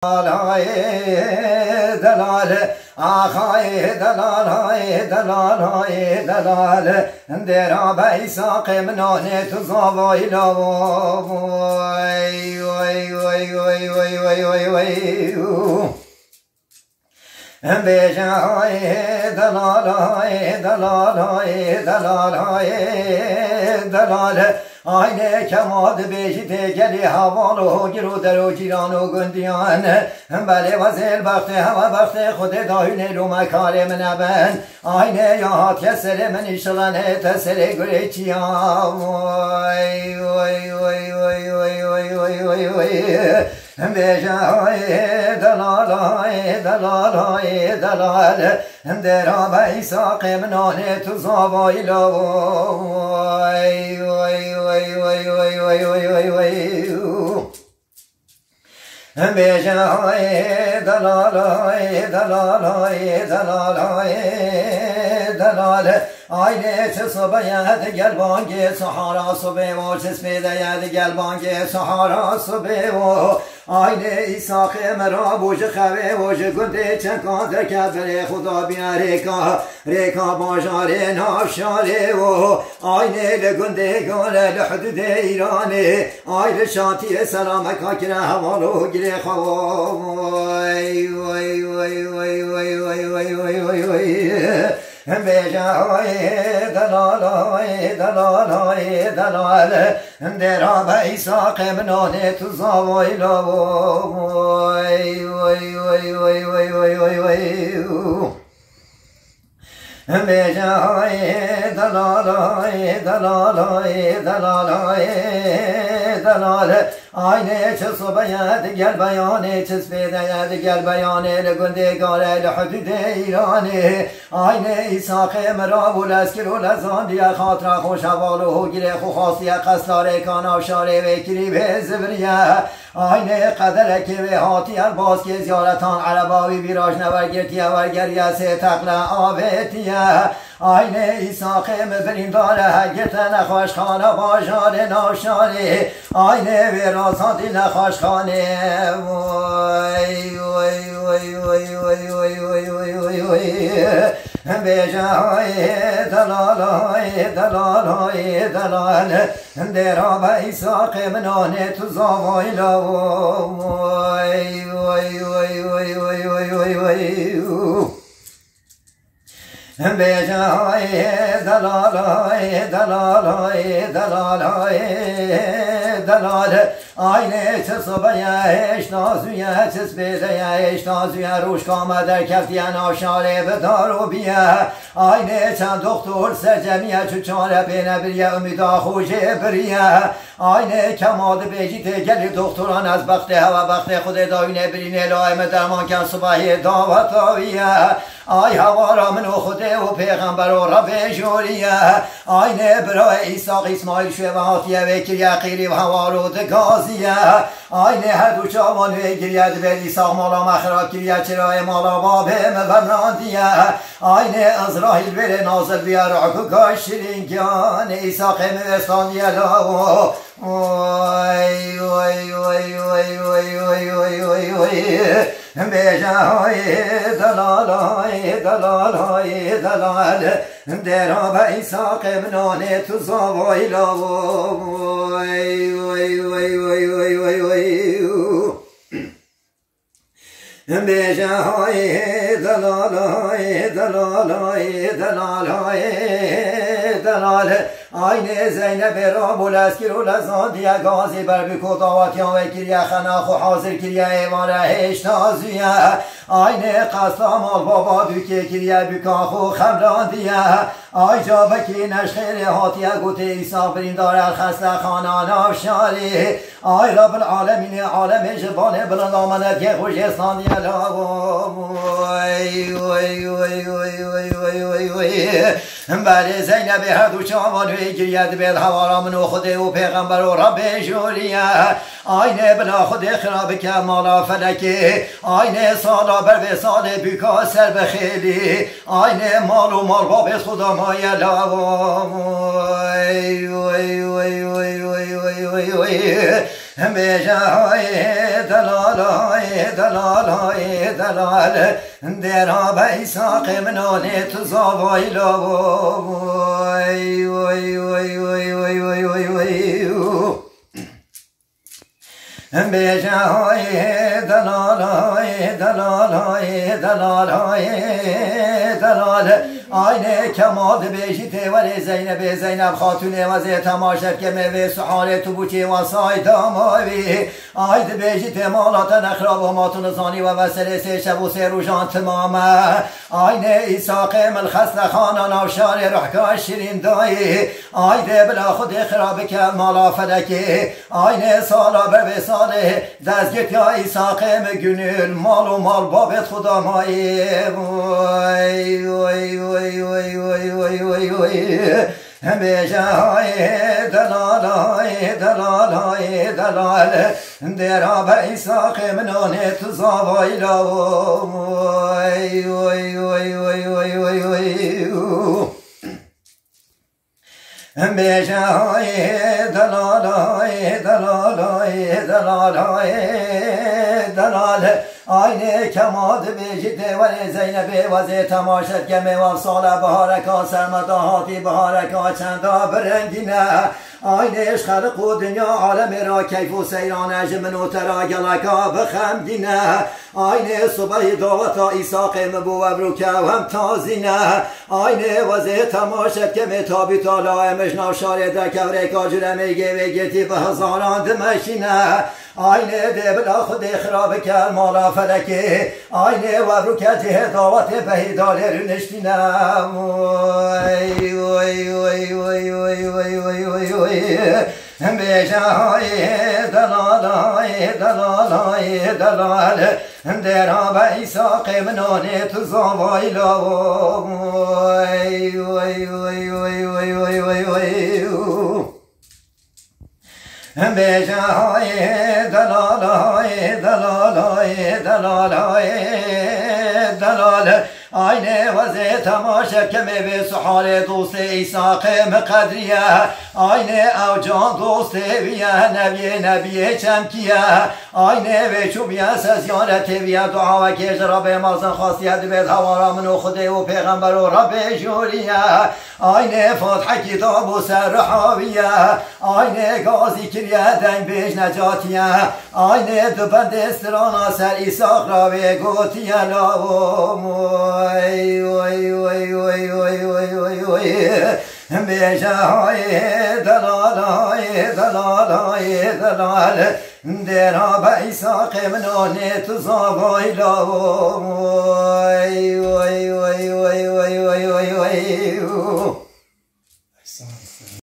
دلال آخای دلال درا بیساق منانه تو زاوای لاوای وای وای وای وای وای وای وای بیجای دلال aynı kemadı beşite geli havalı giru deru ciranu gündiyan beli vazel baktı hava baktı kude dahil lume kalemine ben aynı yahat keselemen işlane tesele güreçiyam vay vay vay vay vay vay vay vay vay Bejay dalal dera beysak emnane tuzavay lavay vay vay vay vay vay vay vay vay Bejay dalal Aynı sıbayad gel bange sahara subevo çesmedeyad gel bange sahara subevo aynı İshak mera boje khave boje gunde çenkader kabere xuda bina reka bajare nafşare o aynı le gunde gale le hudude İran'e aynı şatiye selame kakire havalu gire vay vay vay vay vay vay vay vay vay vay Bejay dalal dera beysak emnane tuzavay lavay vay vay vay vay vay vay vay Bejay dalal aynı çesobeyad gel beyane çesbedeyad gel beyane le günde gale le hudude İran'e aynı İshak meravul eskir lezan diye hatıra hoş havalu gire khasiye qaslar kana şare ve kiri ve zevriye aynı kadere ki ve hatiyer baz ki ziyaratan arabavi viraj never girtiye ver geriye se takla avetiye aynı İshak mebrindare gitene hoşkhane bajare navşare aynı verasat ile hoşkhane vay vay vay vay vay vay vay vay vay vay Bejay dalal dera beysak emnane tuzavay lavay vay vay vay vay vay vay vay Bejay dalal aynı çesabaya eşnazüye çesbedeye eşnazüye ruş kamader keftiye navşare ve darubiye aynı çen doktor sercemiye çuçare bene biriye ümida hoşe biriye aynı kemadı bejite geli doktoran az bakte hava bakte kude dayne birine laime dermanken subahi davet aviye ay havaramın o kude o peygamber o rabbe joriye aynı برای İshak İsmail şevatiye ve kiriye qiri ve havarud gaziye aynı her dو جوان ve giriyed ve İshak mala mehra kiriye çirای mala babem ve mrandiye aynı Azrail vere nazil biye ra'ku kaşirin kyan İshak emvestaniye lavu vay vay vay vay vay vay vay vay vay Bejay dalal dera beysak emnane tuzavay lavay vay vay vay vay vay vay Bejay dalal aynı Zeynep Rabul eskir u lezan diye gazi berbiko davatiyan ve kiriye xenakhu hazır kiriye evane heşnaziye aynı qaslam al baba düke kiriye bükakhu xemran diye ayca beki neşkhiri hatiye gute İsa birindar el khasle khana nafşari ay Rabbul alemini alem jibane blandamanet ye hoş esnan diye la vay vay vay vay vay vay vay vay beli Zeynep her du çavan ve giriyed bel havaramın o xude o peygamber o rabbe joliye aynı bela xude xirab kemala feleki aynı sala ber ve sale büka ser bexili aynı mal و مال باب خدا مایه لا وای وای وای وای وای وای وای بجای دلال دلال دلال درا بیساق منانه تو زاوایلا وای وای وای وای وای وای وای وای بجای دلال دلال دلال دلال آینه کمال بیشته ولی زینب خاتون وزه تماشب که موی سحاره تو بوچی و سای داماوی آید بیشته مالات نخراب و ماتون زانی و وسر سه شب و سه روشان تمامه آینه ایساق ملخص خانان آفشار روحکا شیرین دایی آیده بلا خود خراب که مالا فدکی آینه سالا بر بساله دزگت یا ایساق مگنول مال و مال بابت خدا مایی وای وای وای وای وای وای وای وای بجای دلال دلال دلال درا بیساق منانه تو زاوایلا وای وای وای وای وای وای وای بجای دلال دلال دلال دلال آینه کماد بیجده ولی زینب وزه تماشد که میواب سال بهارکا سرمداهاتی بهارکا چندا برنگینه آینه خلق و دنیا عالم را کیف و سیران اجمن و ترا گلکا بخمگینه آینه صبح دعوتا ایساق مبو و بروکه و هم تازینه آینه وزه تماشد که میتابی تالا مجناو شاره در کوره کاجره میگه وگیتی به هزاران دمشینه آینه ده بلا خود خراب کل مالا فلکه آینه و بروکه جه دعوت بهیداله رو نشتینه وای وای وای وای وای وای وای وای وای بجای دلال دلال دلال درا بیساق منانه تو زاوایلا وای وای وای وای وای وای وای وای بجای دلال دلال دلال دلال آینه وزه تماشب که میوه سحال دوست ایساق مقدریه آینه او جان دوست ویه نبیه چمکیه آینه و چوبیه سزیانت ویه دعا و کش رب مازن خاصیت بید هوارا منو خوده و پیغمبر و رب جوریه آینه فتح کتاب و سرحاویه آینه گازی کریه دنگ بیش نجاتیه آینه دوبند استرانا سر ایساق را بگوتیه وای وای وای وای وای وای وای وای بجای دلال دلال دلال درا بیساق منانه تو زاوایلا وای وای وای وای وای وای وای